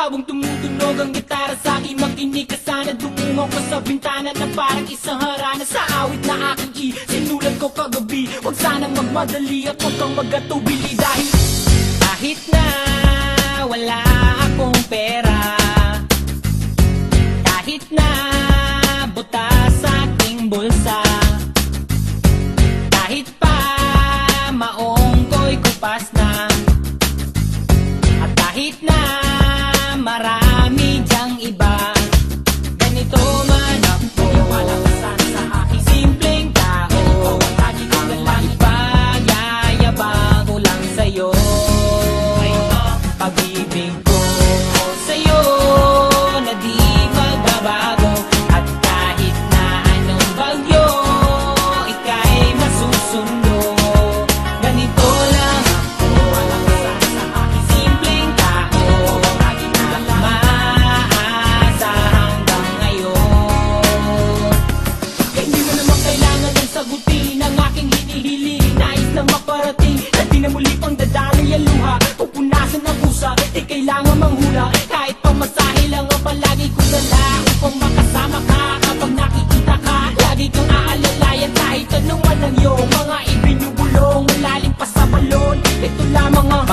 Habang tumutunog ang gitara sa aking makinig ka sana. Dumungaw ko sa bintana na parang isang harana. Sa awit na aking sinulat ko kagabi. Huwag sanang magmadali at huwag kang magatubili. Dahil kahit na wala akong pera, kahit na butas sa aking bulsa, kahit pa maong ko'y kupas na, at kahit na marami dyang iba, ganito man ako, malakasan sa aking simpleng tao. Ipagyayabang ko lang sa'yo pag-ibig ko sa'yo na di magbabago. At kahit na anong bagyo ika'y masusundo, ganito lang ako, malakasan sa aking simpleng tao. Maasa hanggang ngayon. Kaya hindi mo naman kailangan ng sagutin ang aking hinihiling. Nais na maparating na di na muli pang dadaloy ang luha. Pupunasan ang pusa, di kailangan manghula. Kahit pamasahe lang ang palagi ko dala upang makasama ka kapag nakikita ka. Lagi kang aalalayan kahit anong walang iyong mga ibinubulong. Malalim pa sa balon, ito lamang ang